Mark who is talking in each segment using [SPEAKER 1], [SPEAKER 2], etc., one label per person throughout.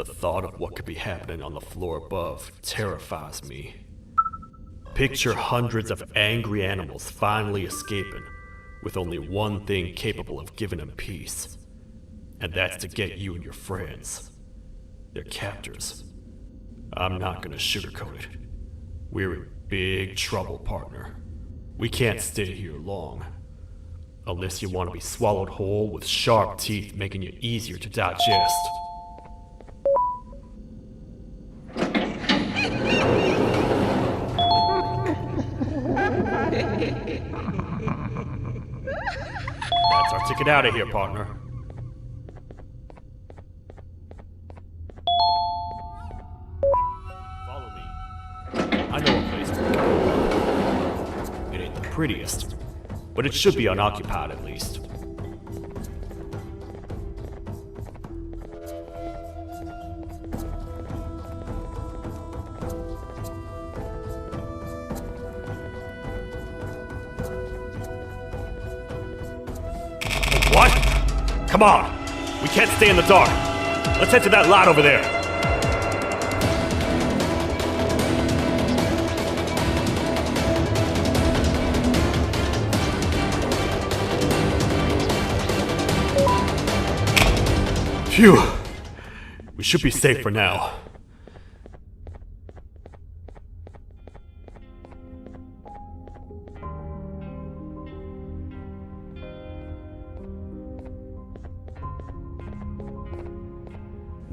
[SPEAKER 1] The thought of what could be happening on the floor above terrifies me. Picture hundreds of angry animals finally escaping, with only one thing capable of giving them peace. And that's to get you and your friends. Their captors. I'm not gonna sugarcoat it. We're in big trouble, partner. We can't stay here long. Unless you want to be swallowed whole with sharp teeth making you easier to digest. That's our ticket out of here, partner. Follow me. I know a place to go. It ain't the prettiest, but it should be unoccupied at least. What? Come on! We can't stay in the dark. Let's head to that lot over there. Phew. We should be safe for now.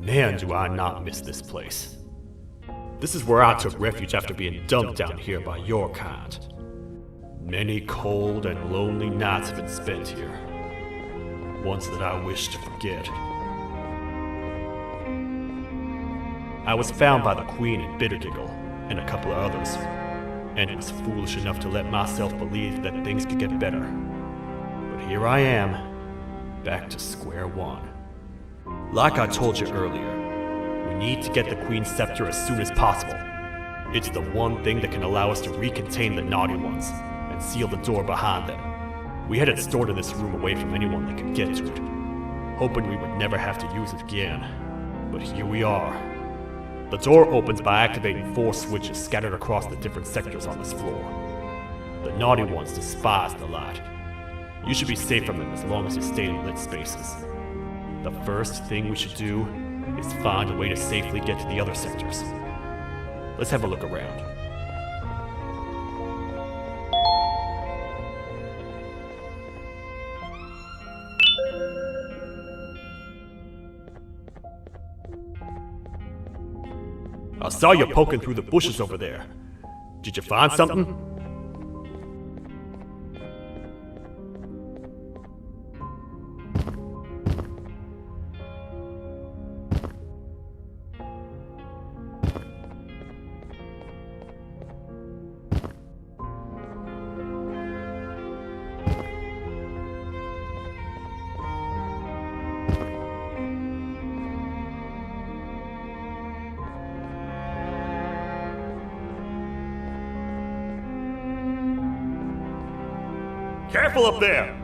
[SPEAKER 1] Man, do I not miss this place. This is where I took refuge after being dumped down here by your kind. Many cold and lonely nights have been spent here. Ones that I wish to forget. I was found by the Queen and Bittergiggle, and a couple of others, and was foolish enough to let myself believe that things could get better. But here I am, back to square one. Like I told you earlier, we need to get the Queen's scepter as soon as possible. It's the one thing that can allow us to recontain the naughty ones, and seal the door behind them. We had it stored in this room away from anyone that could get to it, hoping we would never have to use it again. But here we are. The door opens by activating 4 switches scattered across the different sectors on this floor. The naughty ones despise the light. You should be safe from them as long as you stay in lit spaces. The first thing we should do is find a way to safely get to the other sectors. Let's have a look around. I saw you poking through the bushes over there. Did you find something? Careful up there!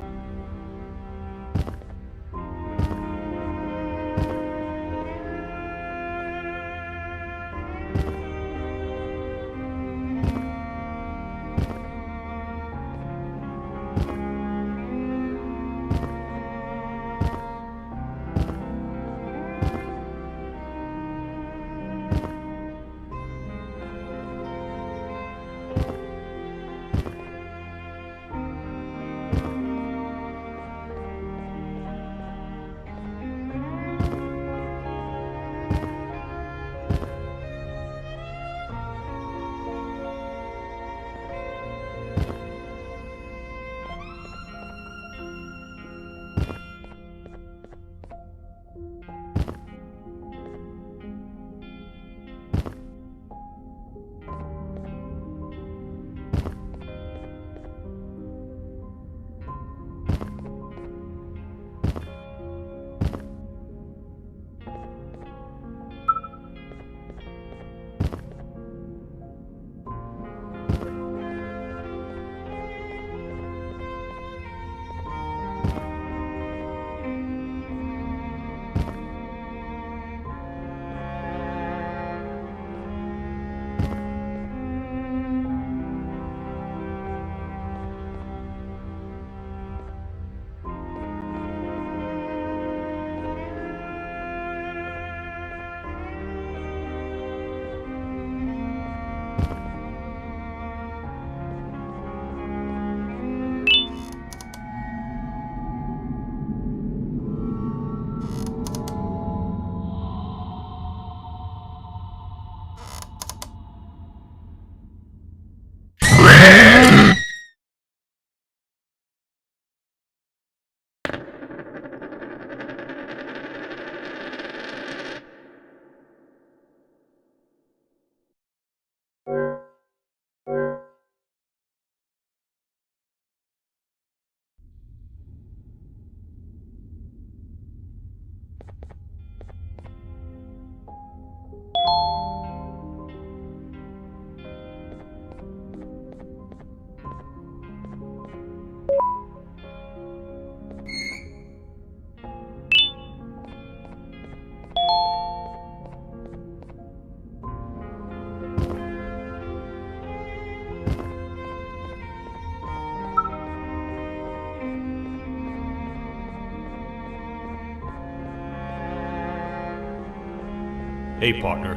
[SPEAKER 1] Hey, partner.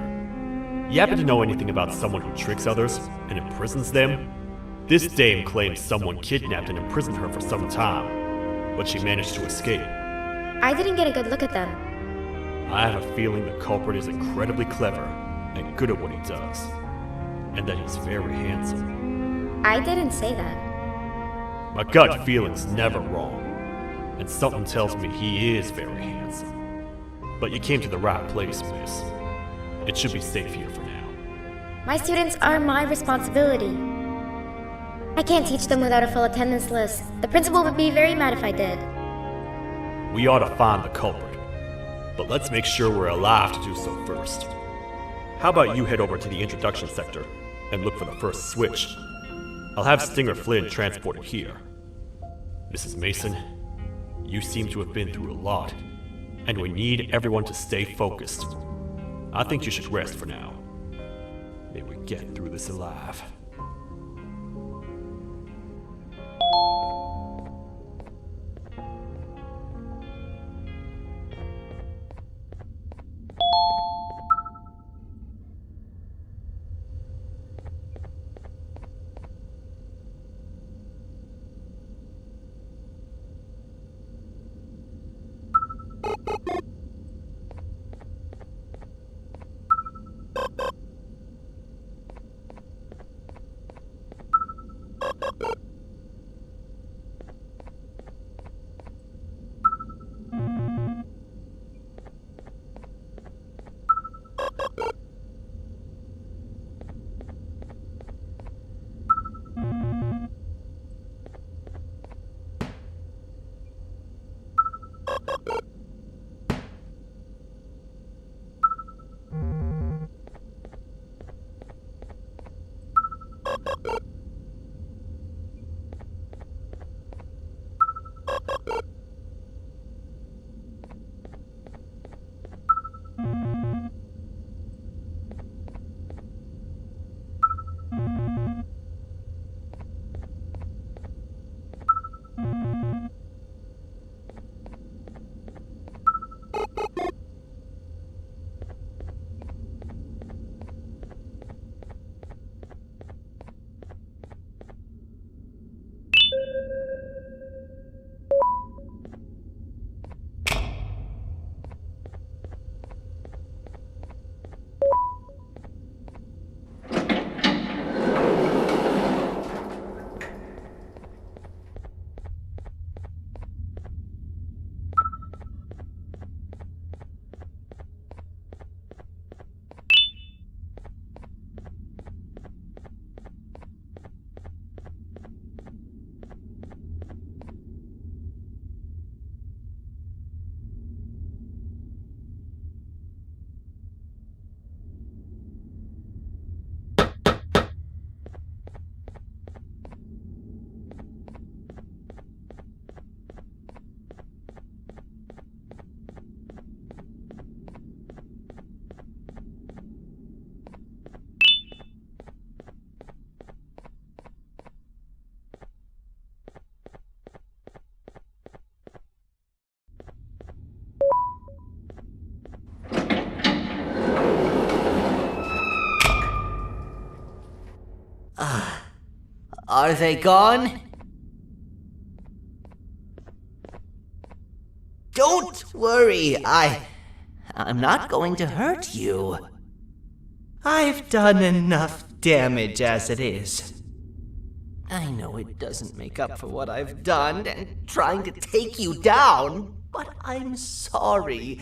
[SPEAKER 1] You happen to know anything about someone who tricks others and imprisons them? This dame claims someone kidnapped and imprisoned her for some time, but she managed to escape.
[SPEAKER 2] I didn't get a good look at them.
[SPEAKER 1] I have a feeling the culprit is incredibly clever and good at what he does, and that he's very handsome.
[SPEAKER 2] I didn't say that.
[SPEAKER 1] My gut feeling's never wrong, and something tells me he is very handsome. But you came to the right place, miss. It should be safe here for now.
[SPEAKER 2] My students are my responsibility. I can't teach them without a full attendance list. The principal would be very mad if I did.
[SPEAKER 1] We ought to find the culprit, but let's make sure we're alive to do so first. How about you head over to the introduction sector and look for the first switch? I'll have Stinger Flynn transported here. Mrs. Mason, you seem to have been through a lot, and we need everyone to stay focused. I think you should rest for now. May we get through this alive.
[SPEAKER 3] Are they gone? Don't worry, I'm not going to hurt you. I've done enough damage as it is. I know it doesn't make up for what I've done and trying to take you down, but I'm sorry.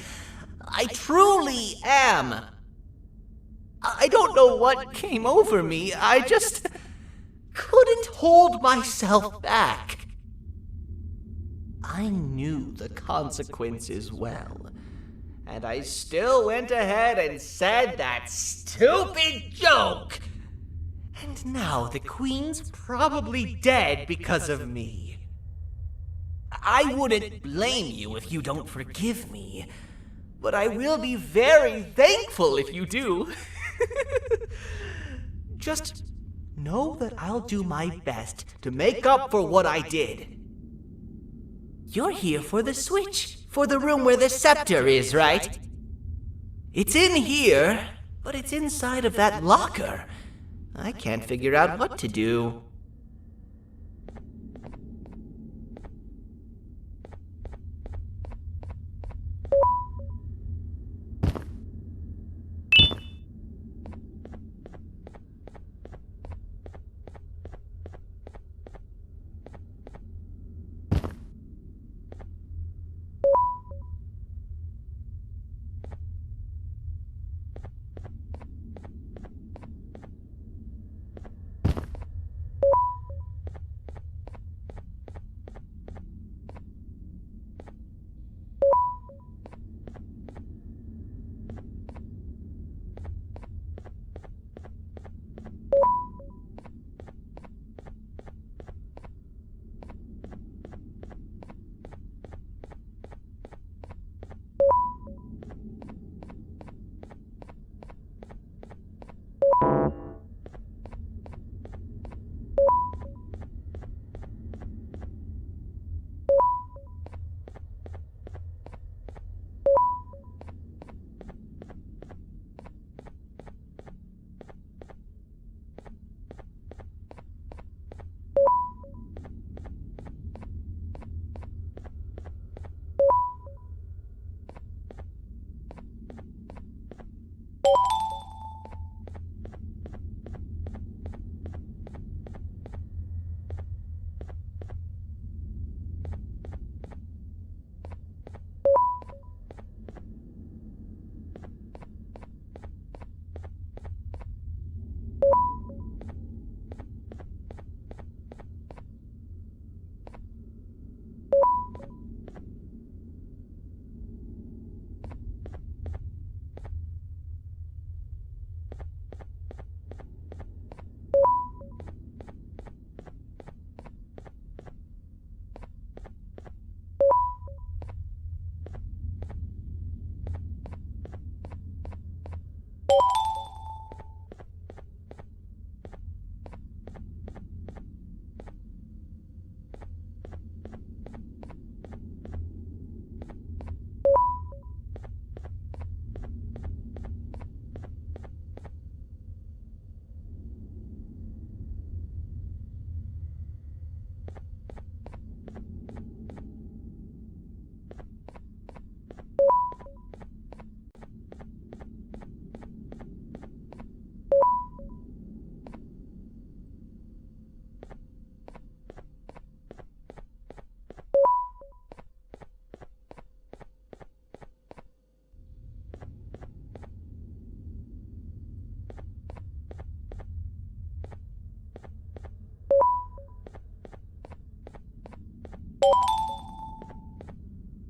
[SPEAKER 3] I truly am. I don't know what came over me. I just couldn't hold myself back. I knew the consequences well, and I still went ahead and said that stupid joke. And now the Queen's probably dead because of me. I wouldn't blame you if you don't forgive me, but I will be very thankful if you do. Just know that I'll do my best to make up for what I did. You're here for the switch, for the room where the scepter is, right? It's in here, but it's inside of that locker. I can't figure out what to do.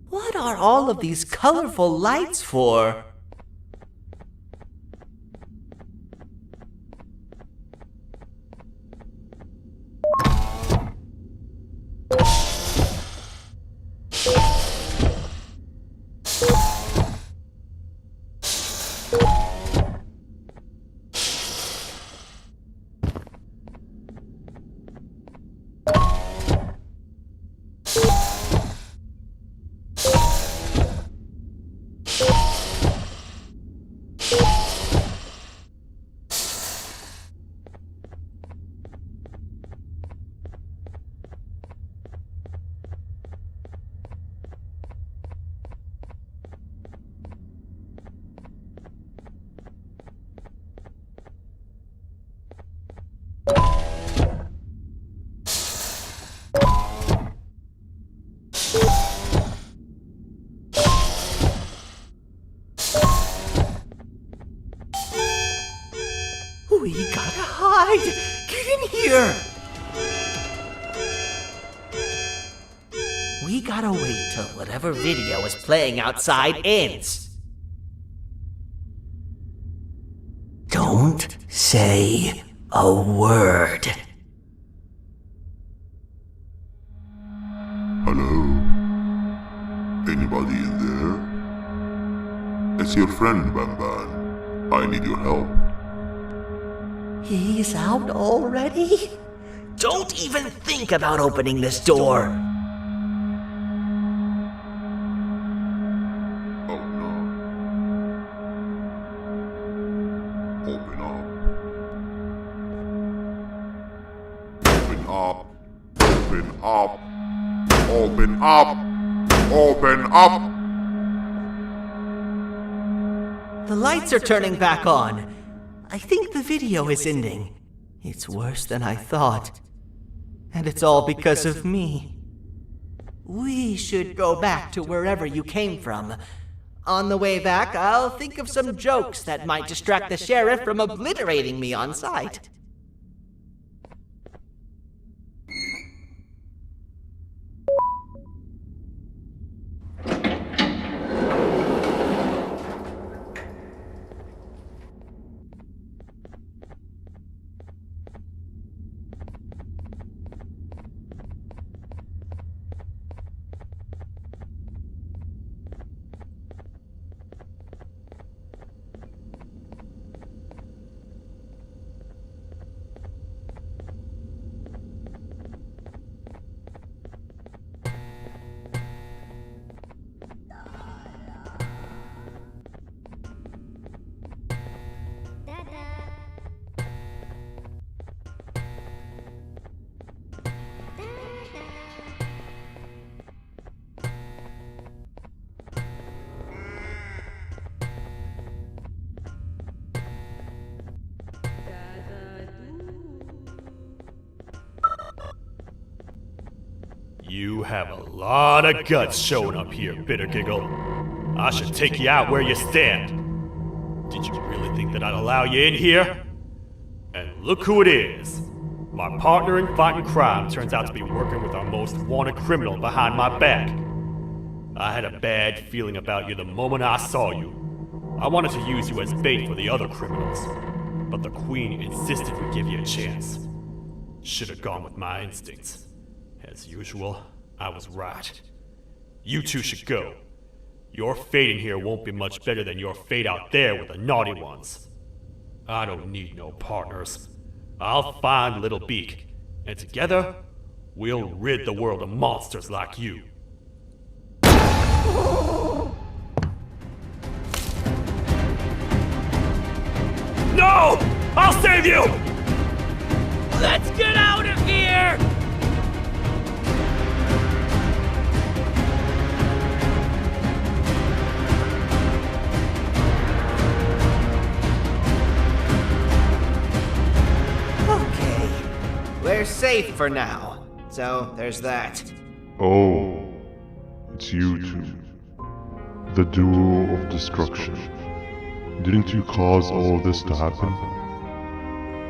[SPEAKER 3] What are all of these colorful lights for? We gotta hide! Get in here! We gotta wait till whatever video is playing outside ends. Don't say a word.
[SPEAKER 4] Hello? Anybody in there? It's your friend, Banban. I need your help.
[SPEAKER 3] He's out already? Don't even think about opening this door.
[SPEAKER 4] Oh no. Open up. Open up. Open up. Open up. Open up.
[SPEAKER 3] The lights are turning back on. I think the video is ending. It's worse than I thought. And it's all because of me. We should go back to wherever you came from. On the way back, I'll think of some jokes that might distract the sheriff from obliterating me on sight.
[SPEAKER 1] You have a lot of guts showing up here, Bitter Giggle. I should take you out where you stand. Did you really think that I'd allow you in here? And look who it is. My partner in fighting crime turns out to be working with our most wanted criminal behind my back. I had a bad feeling about you the moment I saw you. I wanted to use you as bait for the other criminals, but the Queen insisted we give you a chance. Should have gone with my instincts. As usual, I was right. You two should go. Your fate in here won't be much better than your fate out there with the naughty ones. I don't need no partners. I'll find Little Beak, and together, we'll rid the world of monsters like you. No! I'll save you!
[SPEAKER 3] Let's get out of here! We're safe for now, so there's that.
[SPEAKER 4] Oh, it's you two. The duo of destruction. Didn't you cause all of this to happen?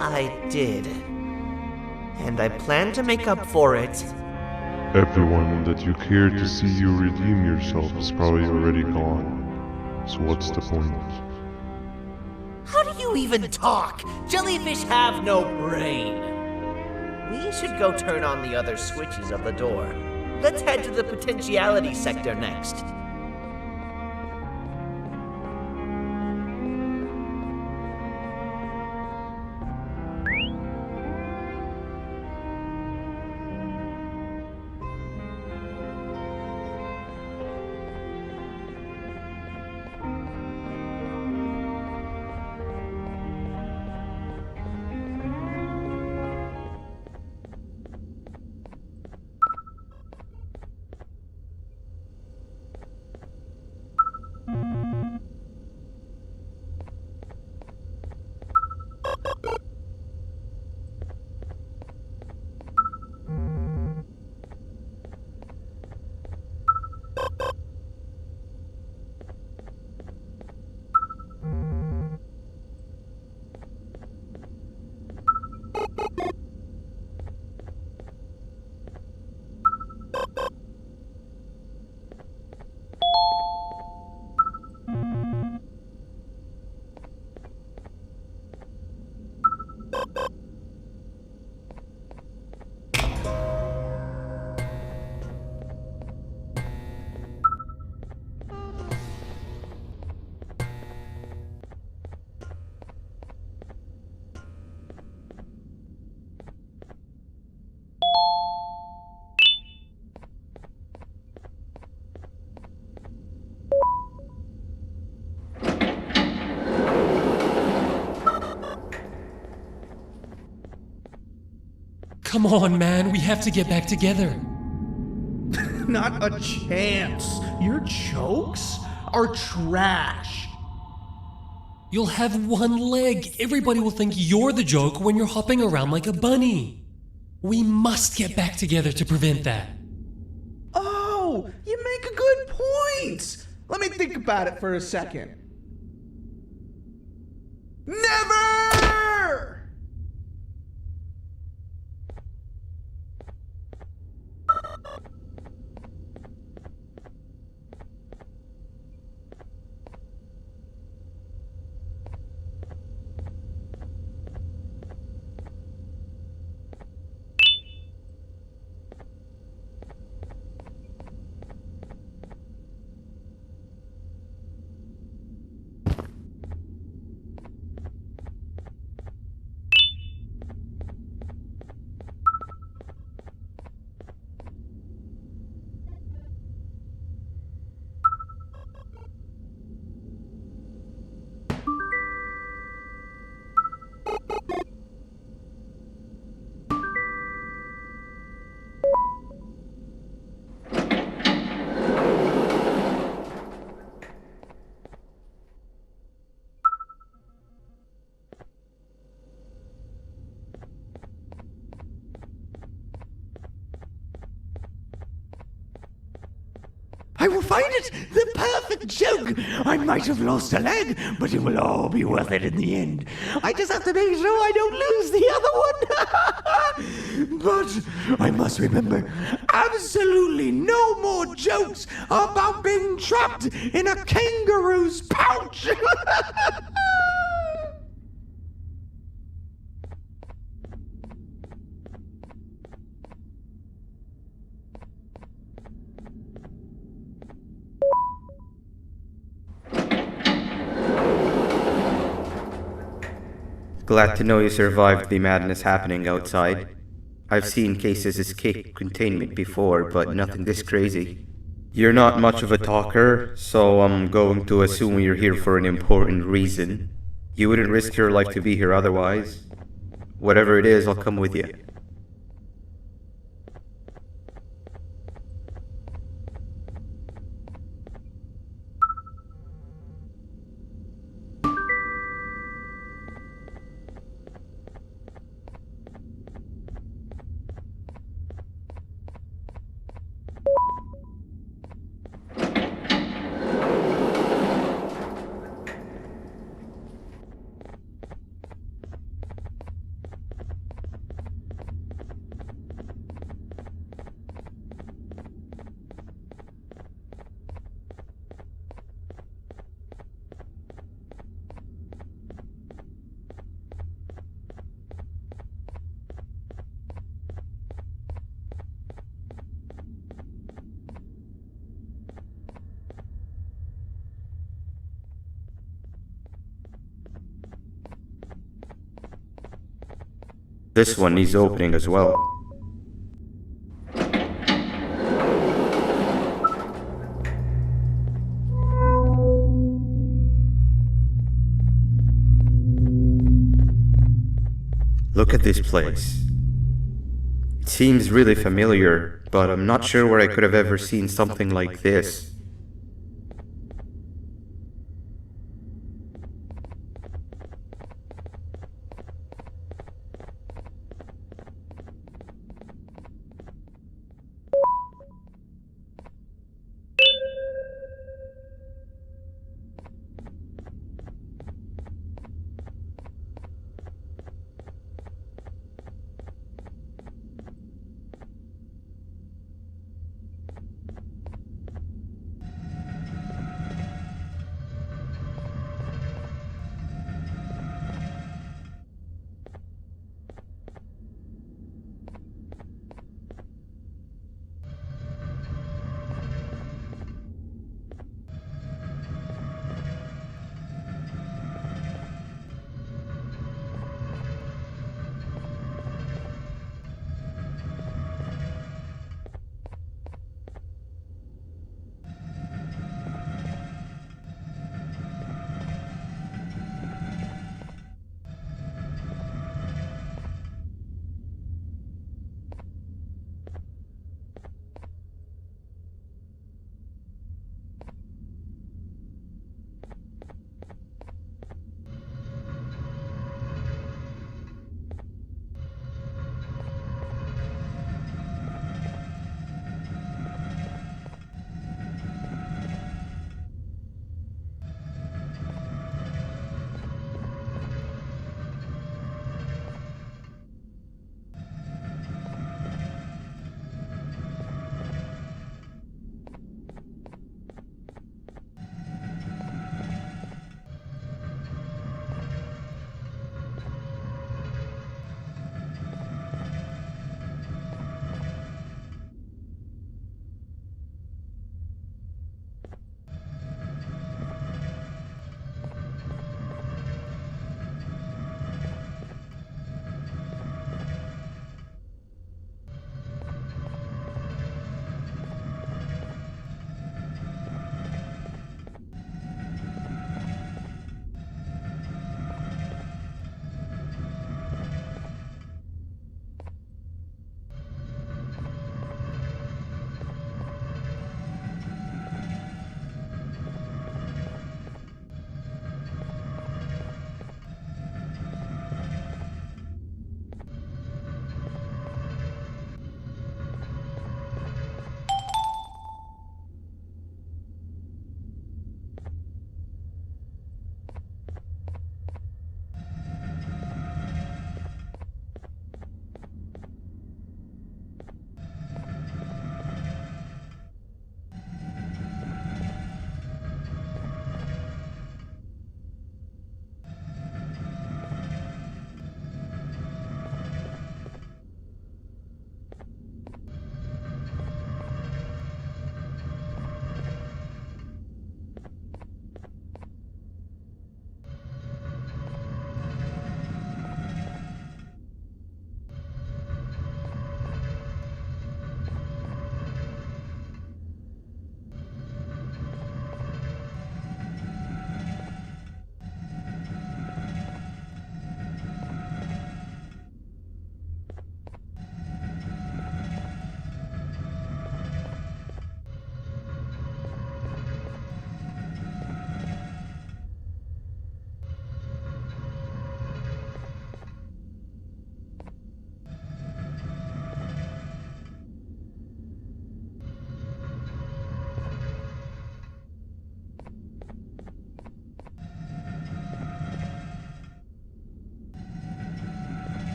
[SPEAKER 3] I did. And I plan to make up for it.
[SPEAKER 4] Everyone that you cared to see you redeem yourself is probably already gone. So what's the point?
[SPEAKER 3] How do you even talk? Jellyfish have no brain. We should go turn on the other switches of the door. Let's head to the potentiality sector next.
[SPEAKER 5] Come on, man, we have to get back together.
[SPEAKER 6] Not a chance. Your jokes are trash.
[SPEAKER 5] You'll have one leg. Everybody will think you're the joke when you're hopping around like a bunny. We must get back together to prevent that.
[SPEAKER 6] Oh, you make a good point. Let me think about it for a second. Never!
[SPEAKER 7] I will find it! The perfect joke! I might have lost a leg, but it will all be worth it in the end. I just have to make sure I don't lose the other one! But I must remember, absolutely no more jokes about being trapped in a kangaroo's pouch!
[SPEAKER 8] Glad to know you survived the madness happening outside. I've seen cases escape containment before, but nothing this crazy. You're not much of a talker, so I'm going to assume you're here for an important reason. You wouldn't risk your life to be here otherwise. Whatever it is, I'll come with you. This one needs opening as well. Look at this place. It seems really familiar, but I'm not sure where I could have ever seen something like this.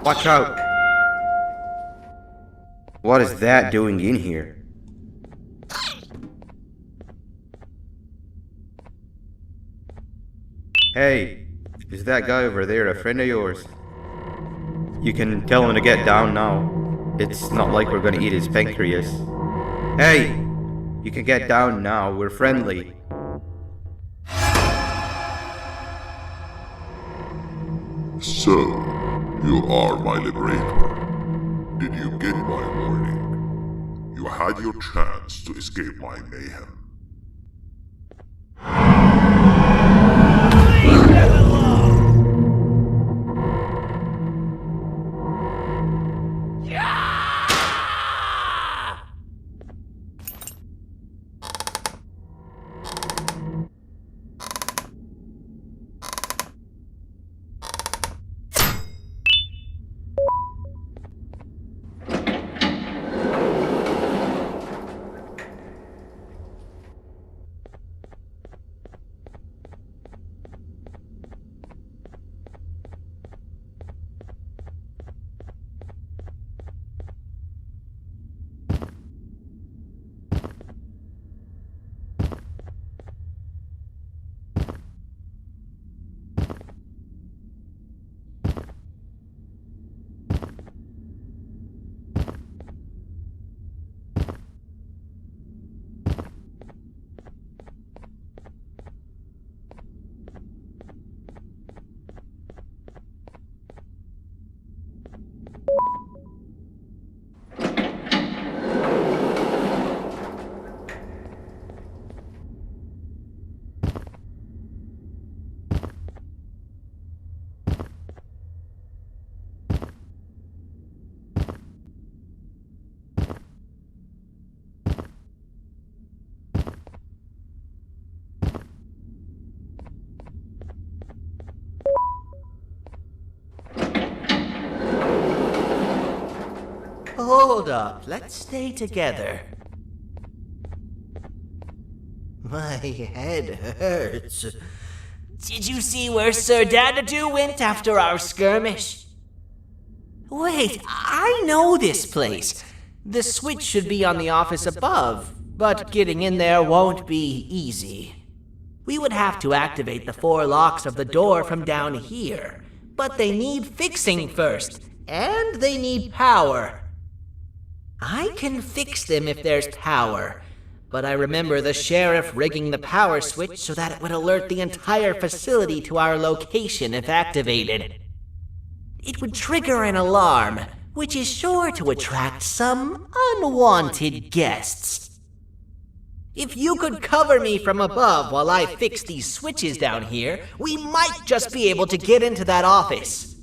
[SPEAKER 8] Watch out! What is that doing in here? Hey, is that guy over there a friend of yours? You can tell him to get down now. It's not like we're gonna eat his pancreas. Hey! You can get down now, we're friendly.
[SPEAKER 4] So, you are my liberator. Did you get my warning? You had your chance to escape my mayhem.
[SPEAKER 3] Hold up, let's stay together. My head hurts. Did you see where Sir Dadadoo went after our skirmish? Wait, I know this place. The switch should be on the office above, but getting in there won't be easy. We would have to activate the 4 locks of the door from down here, but they need fixing first, and they need power. I can fix them if there's power, but I remember the sheriff rigging the power switch so that it would alert the entire facility to our location if activated. It would trigger an alarm, which is sure to attract some unwanted guests. If you could cover me from above while I fix these switches down here, we might just be able to get into that office.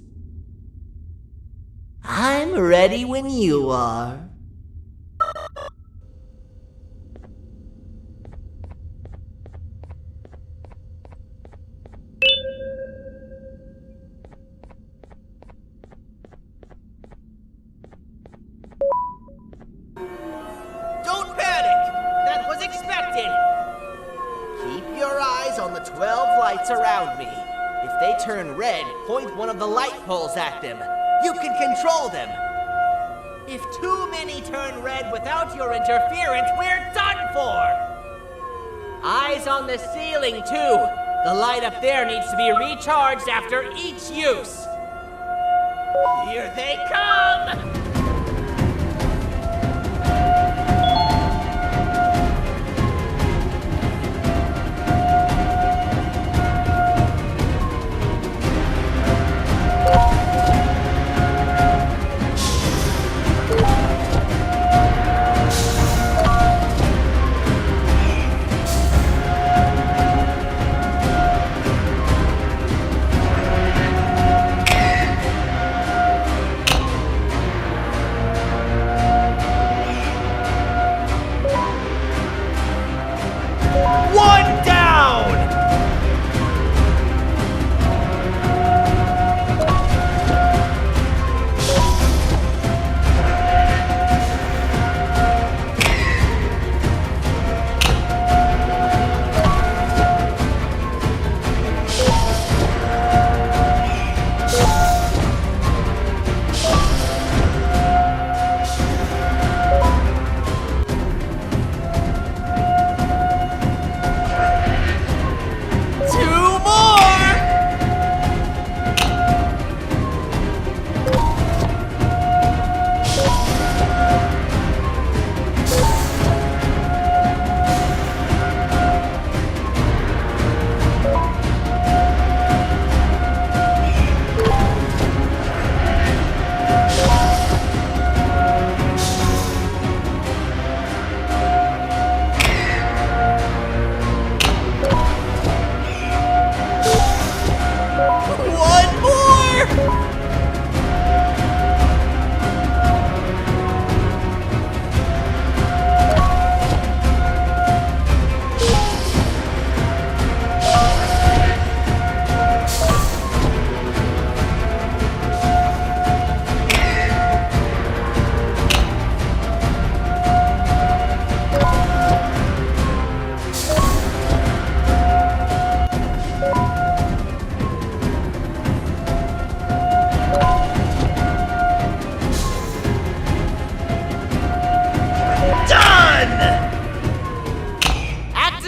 [SPEAKER 3] I'm ready when you are. Don't panic! That was expected! Keep your eyes on the 12 lights around me. If they turn red, point one of the light poles at them. You can control them. If too many turn red without your interference, we're done for! Eyes on the ceiling, too. The light up there needs to be recharged after each use. Here they come!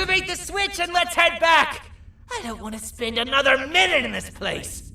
[SPEAKER 3] Activate the switch and let's head back! I don't want to spend another minute in this place!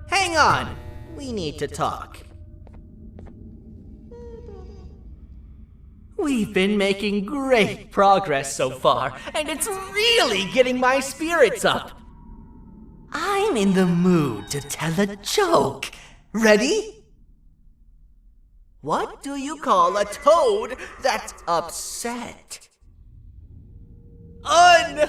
[SPEAKER 3] Hang on! We need to talk. We've been making great progress so far, and it's really getting my spirits up. I'm in the mood to tell a joke. Ready? What do you call a toad that's upset? Unhappy!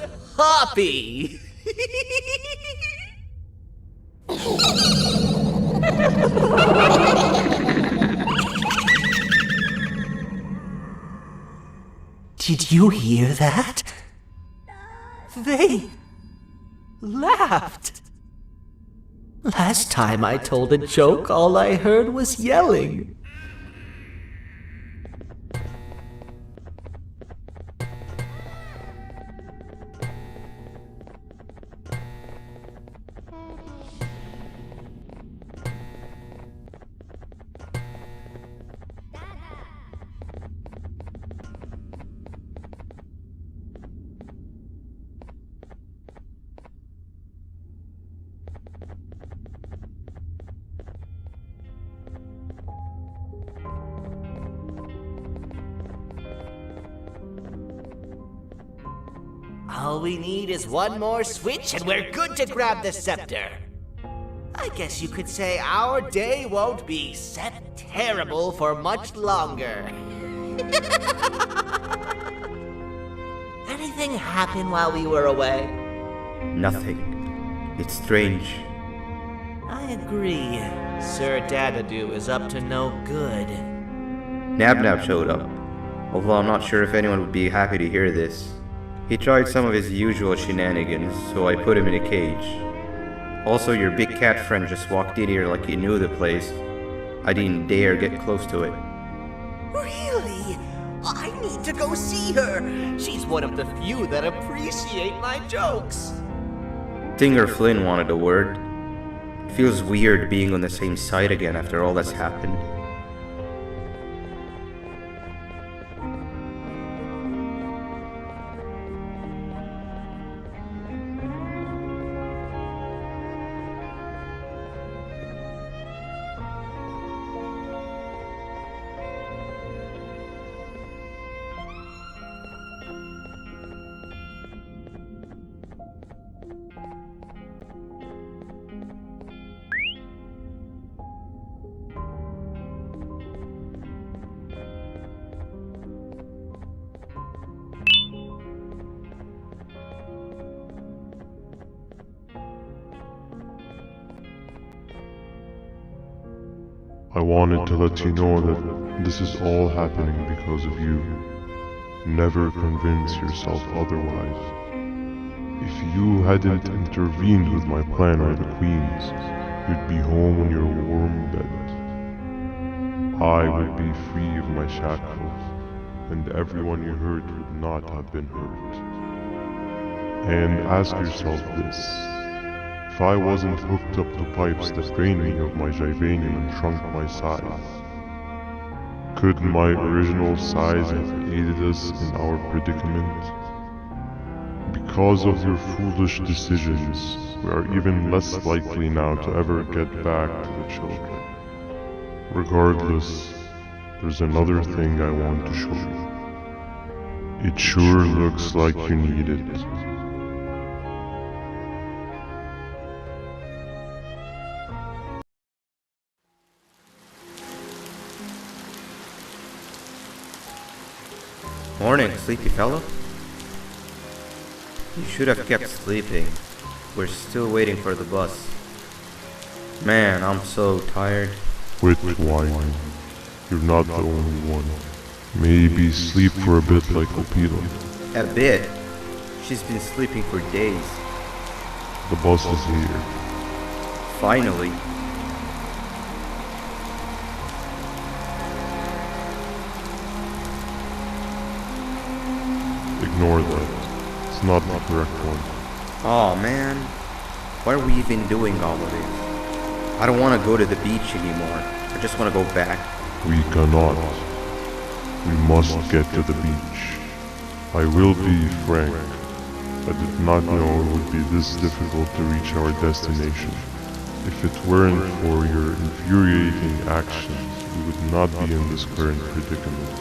[SPEAKER 3] Did you hear that? They laughed. Last time I told a joke, all I heard was yelling. All we need is one more switch and we're good to grab the scepter. I guess you could say our day won't be terrible for much longer. Anything happen while we were away?
[SPEAKER 8] Nothing. It's strange.
[SPEAKER 3] I agree. Sir Dadadoo is up to no good.
[SPEAKER 8] Nab showed up, although I'm not sure if anyone would be happy to hear this. He tried some of his usual shenanigans, so I put him in a cage. Also, your big cat friend just walked in here like he knew the place. I didn't dare get close to it.
[SPEAKER 3] Really? I need to go see her. She's one of the few that appreciate my jokes.
[SPEAKER 8] Tinger Flynn wanted a word. It feels weird being on the same side again after all that's happened.
[SPEAKER 4] I wanted to let you know that this is all happening because of you. Never convince yourself otherwise. If you hadn't intervened with my plan or the Queen's, you'd be home on your warm bed. I would be free of my shackles, and everyone you hurt would not have been hurt. And ask yourself this. If I wasn't hooked up to pipes that drained me of my Jivanium and shrunk my size, could my original size have aided us in our predicament? Because of your foolish decisions, we are even less likely now to ever get back to the children. Regardless, there's another thing I want to show you. It sure looks like you need it.
[SPEAKER 8] Morning, sleepy fellow. You should have kept sleeping. We're still waiting for the bus. Man, I'm so tired.
[SPEAKER 4] Quit whining. You're not the only one. Maybe sleep for a bit like Opila.
[SPEAKER 8] A bit. She's been sleeping for days.
[SPEAKER 4] The bus is here.
[SPEAKER 8] Finally.
[SPEAKER 4] Ignore that. It's not the correct one.
[SPEAKER 8] Aw, man. Why are we even doing all of this? I don't want to go to the beach anymore. I just want to go back.
[SPEAKER 4] We cannot. We must get to the beach. I will be frank. I did not know it would be this difficult to reach our destination. If it weren't for your infuriating actions, we would not be in this current predicament.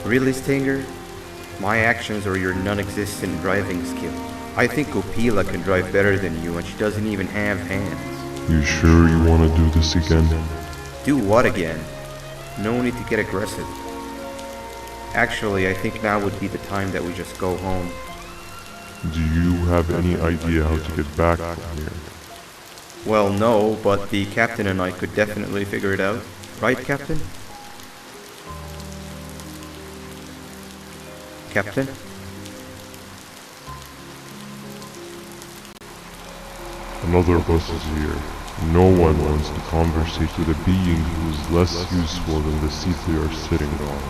[SPEAKER 8] Really, Stinger? My actions are your non-existent driving skill. I think Opila can drive better than you and she doesn't even have hands.
[SPEAKER 4] You sure you want to do this again?
[SPEAKER 8] Do what again? No need to get aggressive. Actually, I think now would be the time that we just go home.
[SPEAKER 4] Do you have any idea how to get back from here?
[SPEAKER 8] Well, no, but the captain and I could definitely figure it out. Right, Captain? Captain?
[SPEAKER 4] Another bus is here. No one wants to conversate with a being who is less useful than the seat they are sitting on.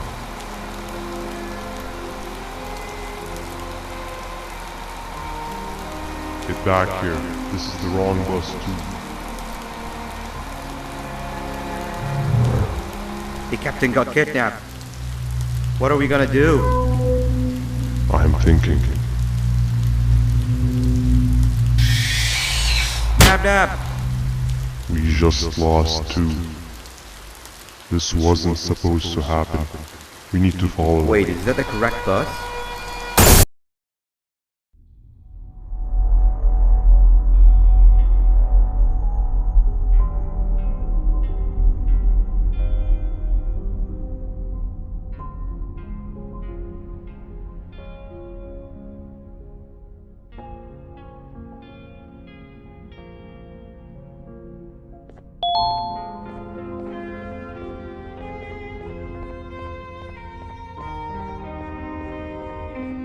[SPEAKER 4] Get back here. This is the wrong bus too.
[SPEAKER 8] The captain got kidnapped. What are we gonna do?
[SPEAKER 4] I'm thinking.
[SPEAKER 8] Dab dab!
[SPEAKER 4] We just lost two. This wasn't supposed to happen. We need to follow.
[SPEAKER 8] Wait, is that the correct bus?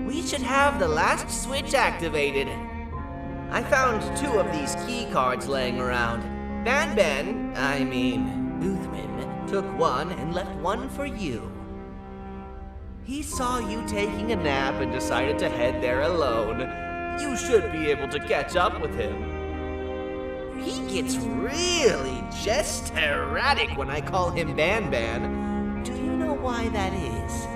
[SPEAKER 3] We should have the last switch activated. I found 2 of these key cards laying around. Banban, Uthman, took one and left one for you. He saw you taking a nap and decided to head there alone. You should be able to catch up with him. He gets really just erratic when I call him Banban. Do you know why that is?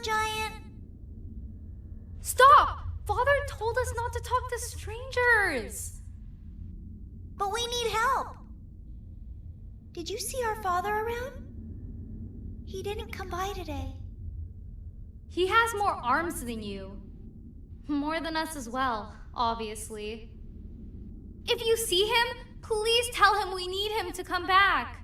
[SPEAKER 9] giant?
[SPEAKER 10] Stop! Father told us not to talk to strangers!
[SPEAKER 9] But we need help. Did you see our father around? He didn't come by today.
[SPEAKER 10] He has more arms than you. More than us as well, obviously. If you see him, please tell him we need him to come back.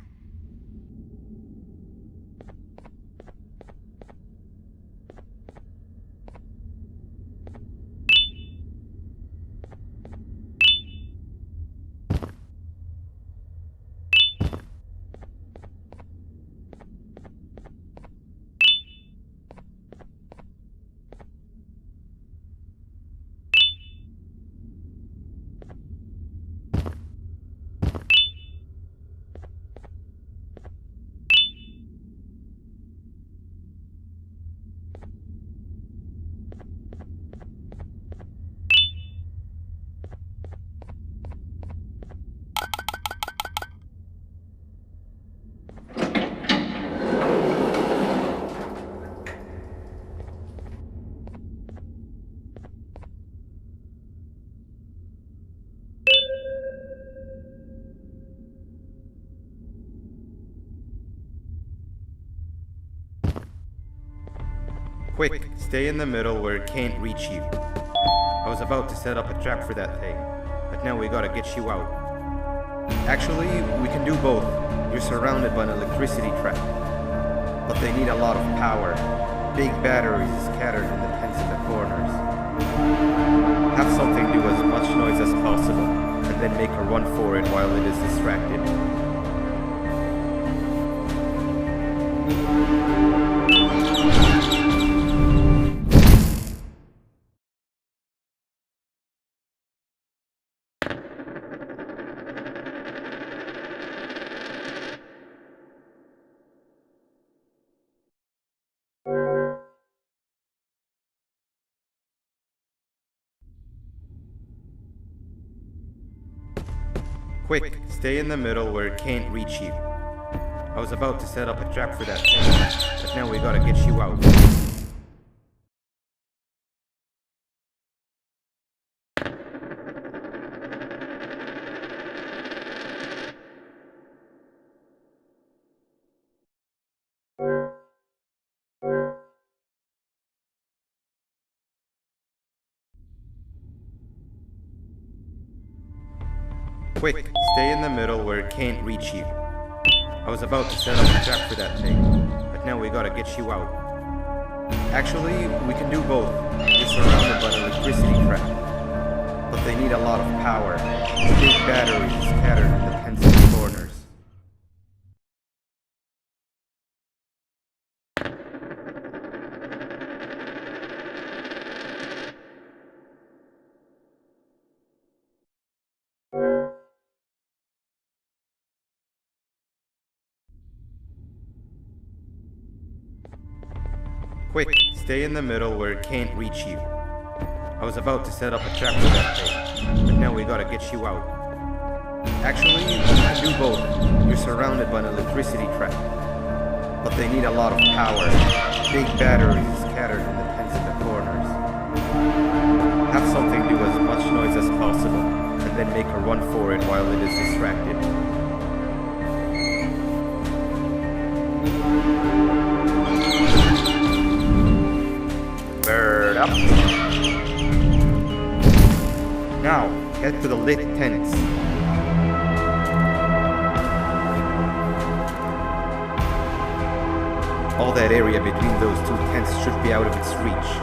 [SPEAKER 8] Quick, stay in the middle where it can't reach you. I was about to set up a trap for that thing, but now we gotta get you out. Actually, we can do both. You're surrounded by an electricity trap, but they need a lot of power. Big batteries scattered in the pens in the corners. Have something do as much noise as possible, and then make a run for it while it is distracted. Quick, stay in the middle where it can't reach you. I was about to set up a trap for that thing, but now we gotta get you out. Quick, stay in the middle where it can't reach you. I was about to set up a trap for that thing, but now we gotta get you out. Actually, we can do both. You're surrounded by an electricity trap, but they need a lot of power. Big batteries scattered in the pens in the corners. Quick, stay in the middle where it can't reach you. I was about to set up a trap for that thing, but now we gotta get you out. Actually, we can do both. You're surrounded by an electricity trap, but they need a lot of power. Big batteries scattered in the pens in the corners. Have something do as much noise as possible, and then make a run for it while it is distracted. Bird up. Now, head to the lit tents. All that area between those two tents should be out of its reach.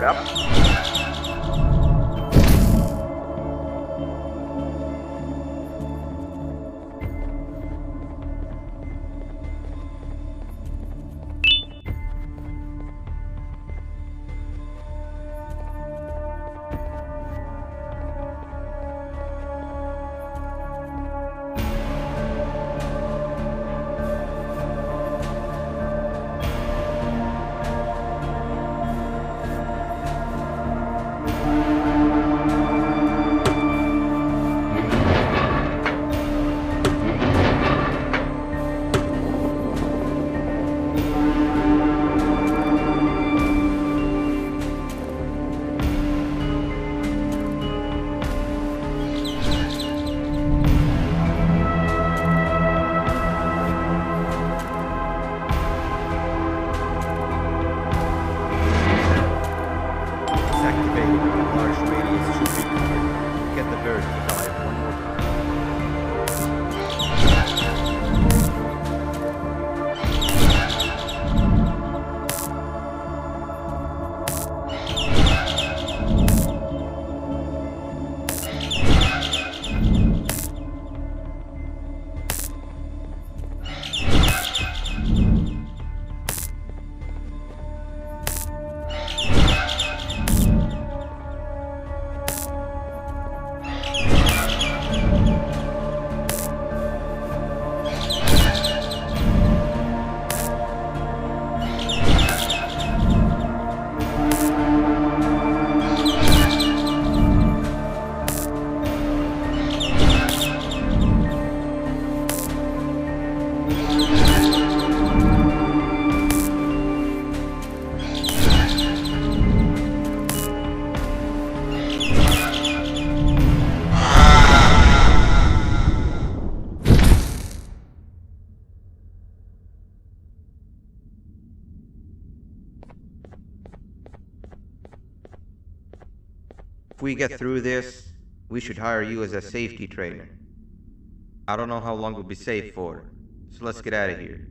[SPEAKER 8] Powered up.
[SPEAKER 11] If we get through this, we should hire you as a safety trainer. I don't know how long we'll be safe for, so let's get out of here.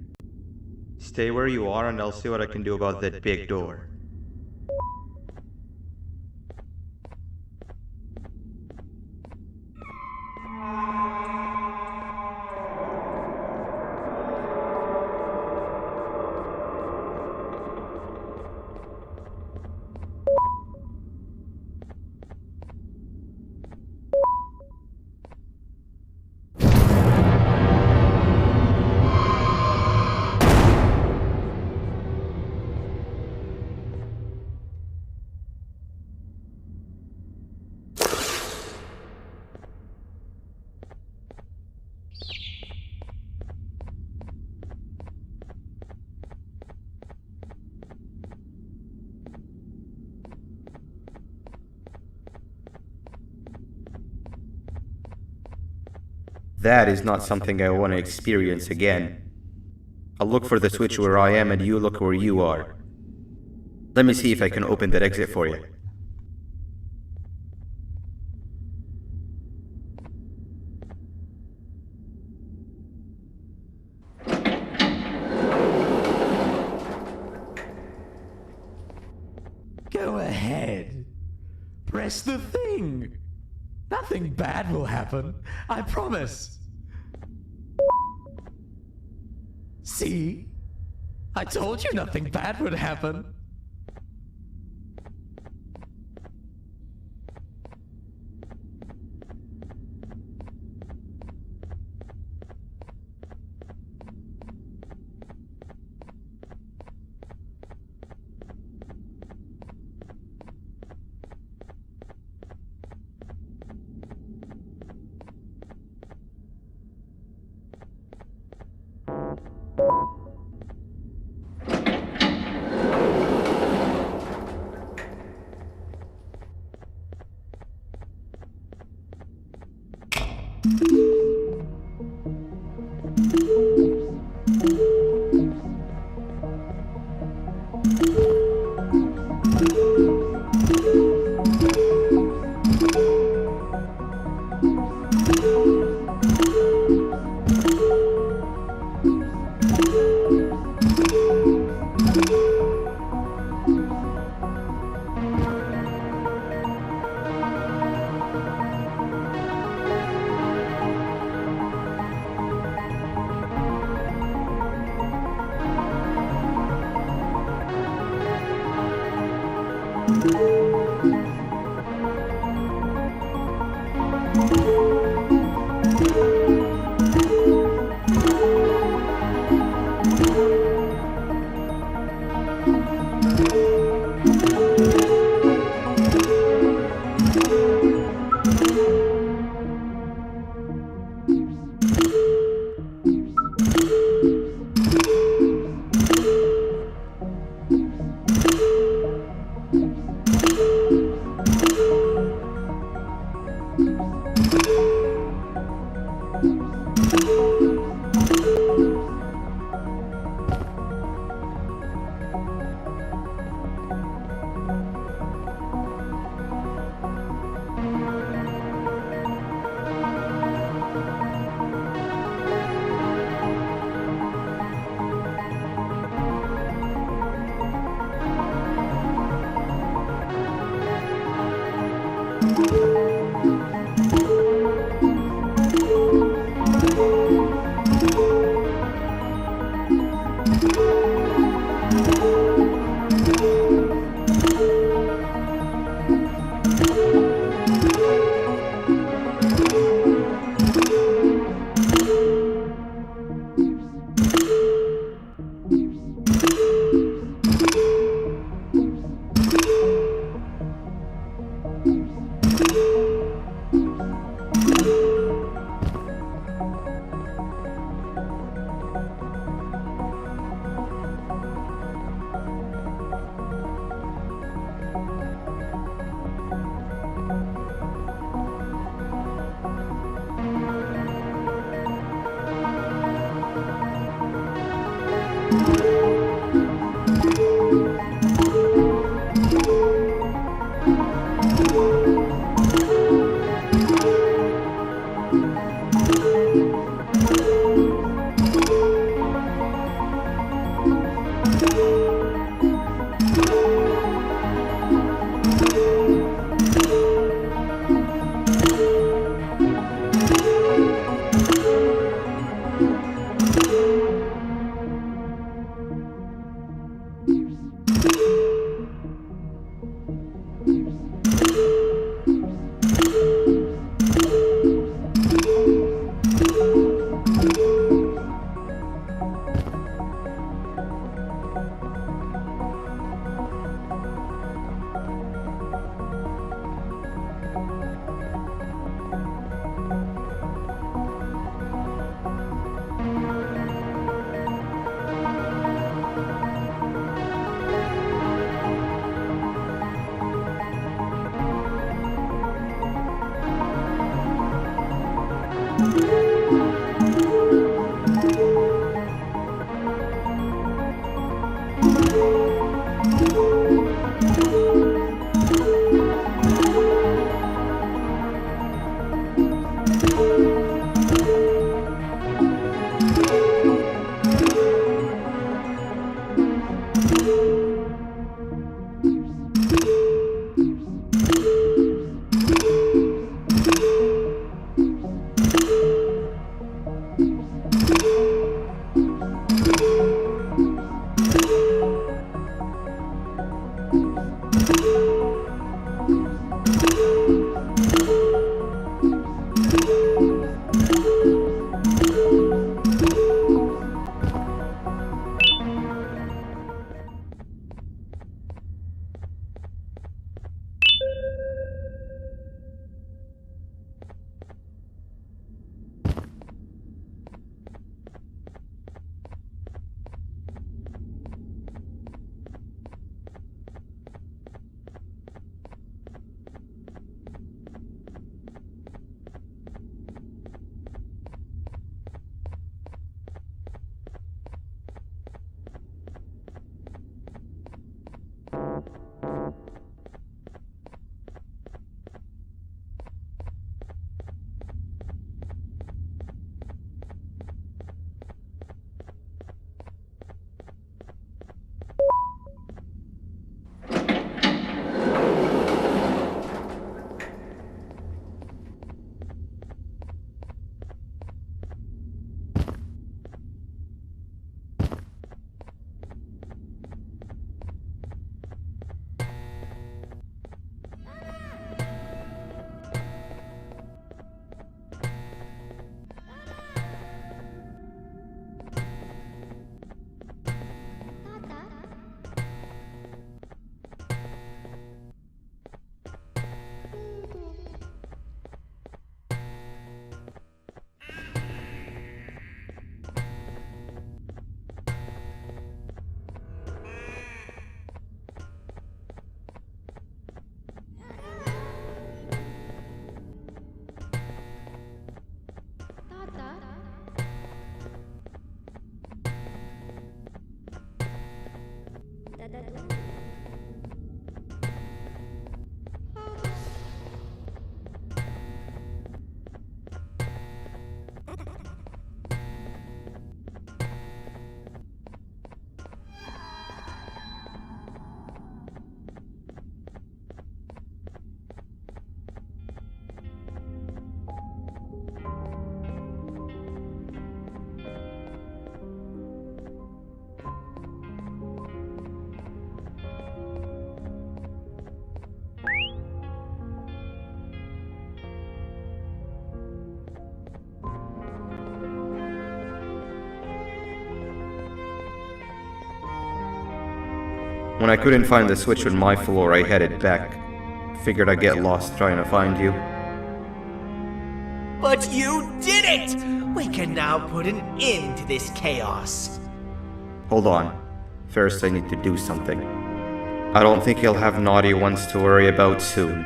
[SPEAKER 11] Stay where you are and I'll see what I can do about that big door.
[SPEAKER 8] That is not something I want to experience again. I'll look for the switch where I am and you look where you are. Let me see if I can open that exit for you.
[SPEAKER 7] Go ahead. Press the thing. Nothing bad will happen. I promise. See? I told you nothing bad would happen.
[SPEAKER 8] When I couldn't find the switch on my floor, I headed back. Figured I'd get lost trying to find you.
[SPEAKER 3] But you did it! We can now put an end to this chaos.
[SPEAKER 8] Hold on. First I need to do something. I don't think you'll have naughty ones to worry about soon.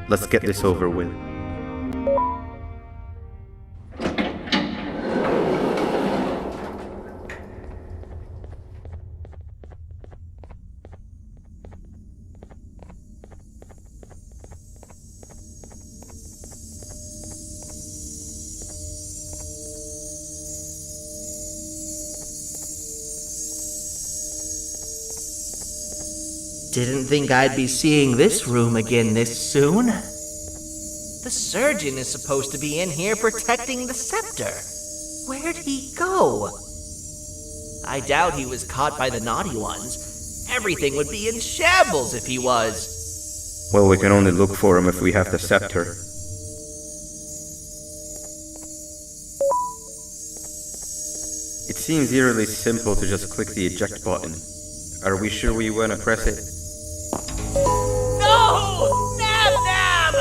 [SPEAKER 8] Let's get this over with.
[SPEAKER 3] Didn't think I'd be seeing this room again this soon. The surgeon is supposed to be in here protecting the scepter. Where'd he go? I doubt he was caught by the naughty ones. Everything would be in shambles if he was.
[SPEAKER 8] Well, we can only look for him if we have the scepter. It seems eerily simple to just click the eject button. Are we sure we want to press it?
[SPEAKER 3] No! Nab Nab!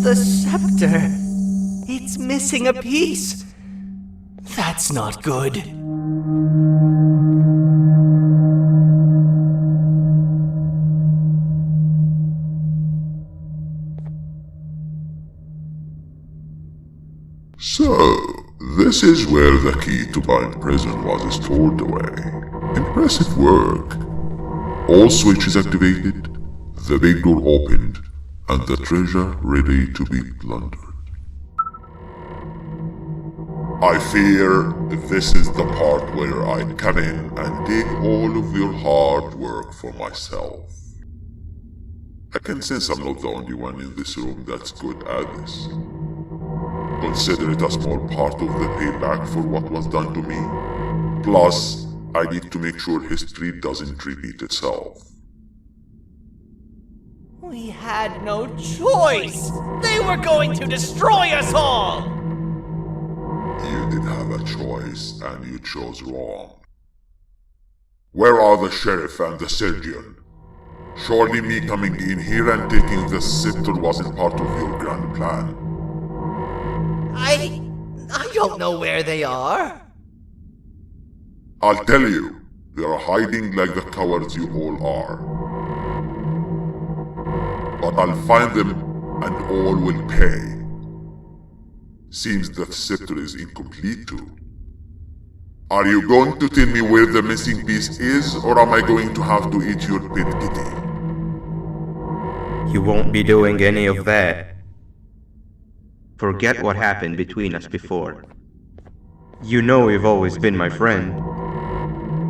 [SPEAKER 3] The scepter. It's missing a piece. That's not good.
[SPEAKER 4] So, this is where the key to Bind Prison was stored away. Impressive work. All switches activated, the big door opened, and the treasure ready to be plundered. I fear this is the part where I come in and take all of your hard work for myself. I can sense I'm not the only one in this room that's good at this. Consider it a small part of the payback for what was done to me. Plus, I need to make sure history doesn't repeat itself.
[SPEAKER 3] We had no choice! They were going to destroy us all!
[SPEAKER 4] You did have a choice, and you chose wrong. Where are the sheriff and the surgeon? Surely me coming in here and taking the scepter wasn't part of your grand plan.
[SPEAKER 3] I don't know where they are.
[SPEAKER 4] I'll tell you, they're hiding like the cowards you all are. But I'll find them, and all will pay. Seems the scepter is incomplete too. Are you going to tell me where the missing piece is, or am I going to have to eat your pet kitty?
[SPEAKER 8] You won't be doing any of that.
[SPEAKER 11] Forget what happened between us before.
[SPEAKER 8] You know you've always been my friend.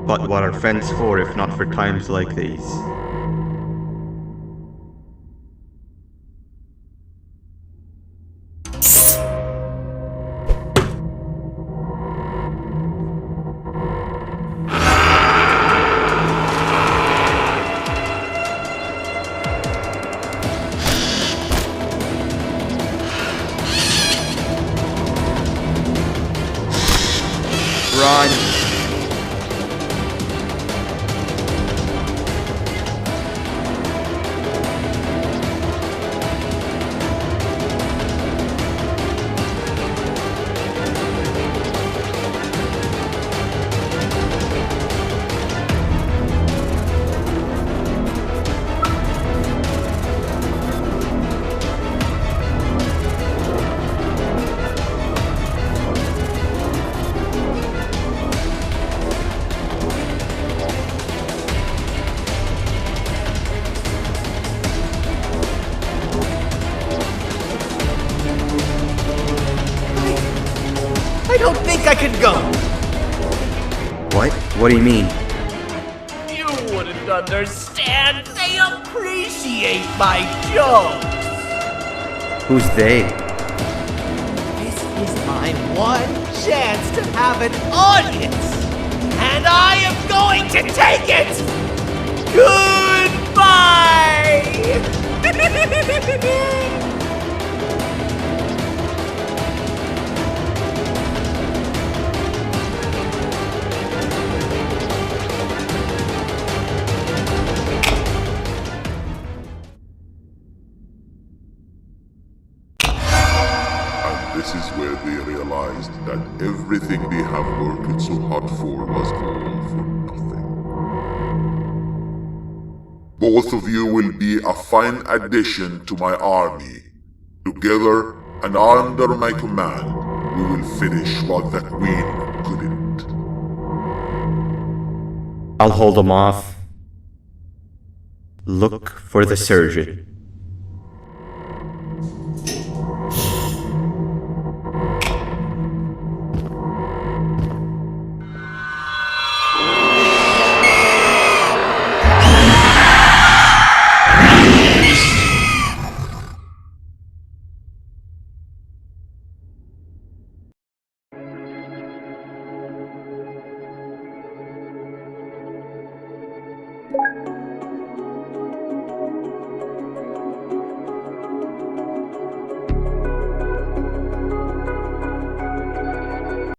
[SPEAKER 8] But what are friends for if not for times like these?
[SPEAKER 11] Run!
[SPEAKER 3] I can go.
[SPEAKER 8] What? What do you mean?
[SPEAKER 3] You wouldn't understand. They appreciate my jokes.
[SPEAKER 8] Who's they?
[SPEAKER 3] This is my one chance to have an audience. And I am going to take it. Goodbye.
[SPEAKER 12] This is where they realized that everything they have worked so hard for was all for nothing. Both of you will be a fine addition to my army. Together and under my command, we will finish what the Queen couldn't.
[SPEAKER 8] I'll hold them off. Look for the surgeon.